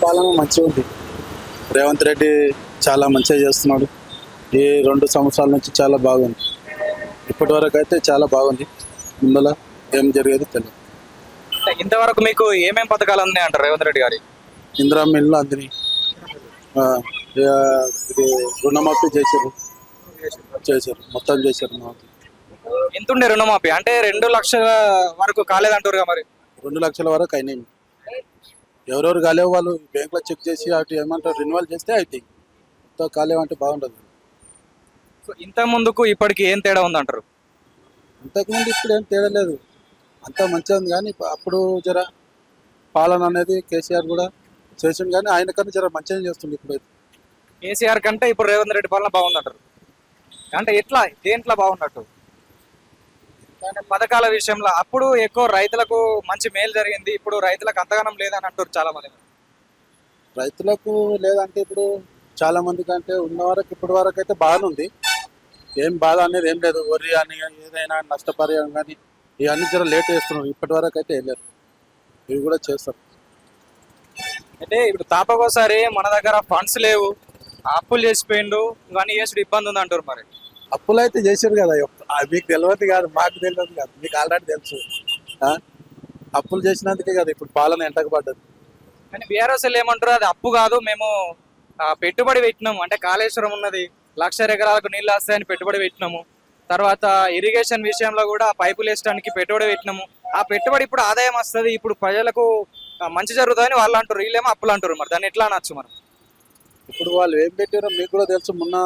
పాలన మంచిగా ఉంది. రేవంత్ రెడ్డి చాలా మంచిగా చేస్తున్నాడు. ఈ 2 సంవత్సరాల నుంచి చాలా బాగుంది. ఇప్పటి వరకు అయితే చాలా బాగుంది. ముందల ఏం జరిగేది తెలియదు. అంటే ఇంతవరకు మీకు ఏమేం పథకాలు ఉన్నాయి అంటారు రేవంత్ రెడ్డి గారి? ఇందిరా మిల్లు అందిని ఇది రుణమాఫీ చేశారు మొత్తం చేశారు. ఎంత ఉండే రుణమాఫీ? అంటే 2 లక్షల వరకు కాలేదంటారు కదా మరి. 2 లక్షల వరకు అయినాయి. ఎవరెవరు కాలేవు వాళ్ళు బ్యాంకులో చెక్ చేసి అటు ఏమంటారు రెన్యువల్ చేస్తే అవుతాయి. మొత్తం కాలేవు అంటే బాగుండదు. సో ఇంత ముందుకు ఇప్పటికి ఏం తేడా ఉందంటారు? అంతకుముందు ఇప్పుడు ఏం తేడా లేదు, అంతా మంచిగా ఉంది. కానీ అప్పుడు జర పాలన అనేది కేసీఆర్ కూడా చేసిండు, కానీ ఆయన కన్నా జర మంచిగా చేస్తుంది ఇప్పుడైతే. కేసీఆర్ కంటే ఇప్పుడు రేవంత్ రెడ్డి పాలన బాగుందంటారు. అంటే ఎట్లా, దేంట్లో బాగున్నట్టు? అంటే పథకాల విషయంలో అప్పుడు ఎక్కువ రైతులకు మంచి మేలు జరిగింది, ఇప్పుడు రైతులకు అంతగానం లేదని అంటారు చాలా మంది. రైతులకు లేదంటే ఇప్పుడు చాలా మంది కంటే ఉన్న వరకు ఇప్పటి వరకు అయితే బాగానే ఉంది. ఏం బాధ అనేది ఏం లేదు. వరి అని ఏదైనా నష్టపరిహారం కానీ ఇవన్నీ జర లేట్ చేస్తున్నారు. ఇప్పటి వరకు అయితే ఏం లేదు, ఇవి కూడా చేస్తారు. అంటే ఇప్పుడు తాపకోసారి మన దగ్గర ఫండ్స్ లేవు, అప్పులు చేసిపోయిండు, ఇవన్నీ చేసుడు ఇబ్బంది ఉంది అంటారు మరి. అప్పులు అయితే చేశారు కదా, మీకు తెలియదు కాదు, మాకు తెలియదు కాదు, మీకు ఆల్రెడీ తెలుసు. అప్పులు చేసినందుకే కదా ఇప్పుడు పాలన ఎంటకబడ్డది. కానీ బీఆర్ఎస్ ఏమంటారు, అది అప్పు కాదు, మేము పెట్టుబడి పెట్టినాము. అంటే కాళేశ్వరం ఉన్నది, 1,00,000 ఎకరాలకు నీళ్ళు వస్తాయని పెట్టుబడి పెట్టినాము. తర్వాత ఇరిగేషన్ విషయంలో కూడా పైపులు వేసడానికి పెట్టుబడి పెట్టినాము. ఆ పెట్టుబడి ఇప్పుడు ఆదాయం వస్తుంది, ఇప్పుడు ప్రజలకు మంచి జరుగుతుందని వాళ్ళు అంటారు, వీళ్ళేమో అప్పులు అంటారు. మరి దాన్ని ఎట్లా అనొచ్చు మనం? ఇప్పుడు వాళ్ళు ఏం పెట్టారో మీకు కూడా తెలుసు. మొన్న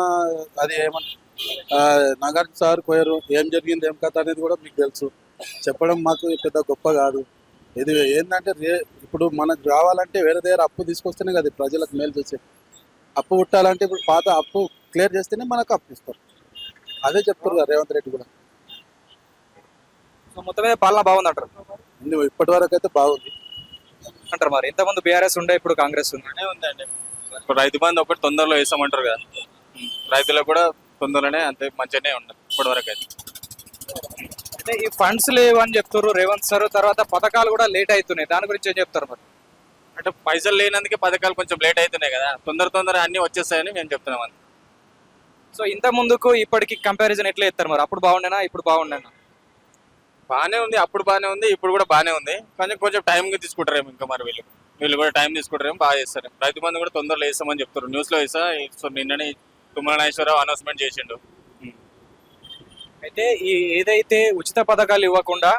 అది ఏమన్నా నాగార్జున సార్ పోయారు, ఏం జరిగింది ఏం కథ అనేది కూడా మీకు తెలుసు. చెప్పడం మాకు పెద్ద గొప్ప కాదు. ఇది ఏంటంటే ఇప్పుడు మనకు రావాలంటే వేరే దగ్గర అప్పు తీసుకొస్తేనే కదా ప్రజలకు మేలు చేసే. అప్పు పుట్టాలంటే ఇప్పుడు పాత అప్పు క్లియర్ చేస్తేనే మనకు అప్పు ఇస్తారు. అదే చెప్తారు కదా రేవంత్ రెడ్డి కూడా. సో మొత్తం మీద పాలన బాగుంది అంటారు. ఇప్పటి వరకు అయితే బాగుంది అంటారు. మరి ఇంతకుముందు బీఆర్ఎస్ ఉండే, ఇప్పుడు కాంగ్రెస్ ఉంది. ఉందండి. ఇప్పుడు రైతు బంధు ఒకటి తొందరలో వేసామంటారు కదా, రైతులకు కూడా తొందరలోనే అంతే మంచిగానే ఉండదు ఇప్పటి వరకు అయితే. అంటే ఈ ఫండ్స్ లేవు అని చెప్తారు రేవంత్ సార్, తర్వాత పథకాలు కూడా లేట్ అవుతున్నాయి, దాని గురించి ఏం చెప్తారు మరి? అంటే పైసలు లేనందుకే పథకాలు కొంచెం లేట్ అవుతున్నాయి కదా, తొందర అన్ని వచ్చేస్తాయని మేము చెప్తున్నాం అంతే. సో ఇంత ముందుకు ఇప్పటికి కంపారిజన్ ఎట్లా ఇస్తారు మరి? అప్పుడు బాగుండేనా, ఇప్పుడు బాగుండేనా? బాగానే ఉంది, అప్పుడు బాగానే ఉంది, ఇప్పుడు కూడా బాగానే ఉంది. కానీ కొంచెం టైంకి తీసుకుంటారేమో ఇంకా మరి వీళ్ళు కూడా టైం తీసుకుంటారేమో, బాగా చేస్తారు. రైతు బంధు కూడా తొందరలో వేస్తామని చెప్తారు, న్యూస్లో వేసా. సో నిన్ననే తుమ్మల నాగేశ్వరరావు అనౌన్స్మెంట్ చేసిండు. అయితే ఏదైతే ఉచిత పథకాలు ఇవ్వకుండా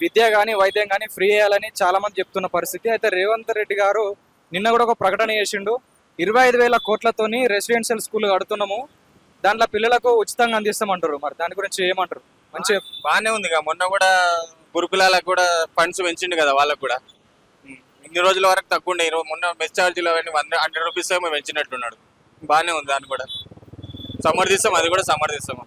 విద్య కానీ వైద్యం కానీ ఫ్రీ చేయాలని చాలా మంది చెప్తున్న పరిస్థితి. అయితే రేవంత్ రెడ్డి గారు నిన్న కూడా ఒక ప్రకటన చేసిండు, 25,000 కోట్లతోని రెసిడెన్షియల్ స్కూల్ కడుతున్నాము, దాంట్లో పిల్లలకు ఉచితంగా అందిస్తామంటారు. మరి దాని గురించి ఏమంటారు? మంచిగా బాగానే ఉంది. మొన్న కూడా గురుకులాలకు కూడా ఫండ్స్ పెంచిండు కదా వాళ్ళకు కూడా. ఇన్ని రోజుల వరకు తక్కువ ఉండే, మొన్న మెస్ ఛార్జీలు అవన్నీ 100 రూపీస్ ఏమో పెంచినట్టున్నాడు. బాగానే ఉంది, దాన్ని కూడా సమర్థిస్తాం, అది కూడా సమర్థిస్తాము.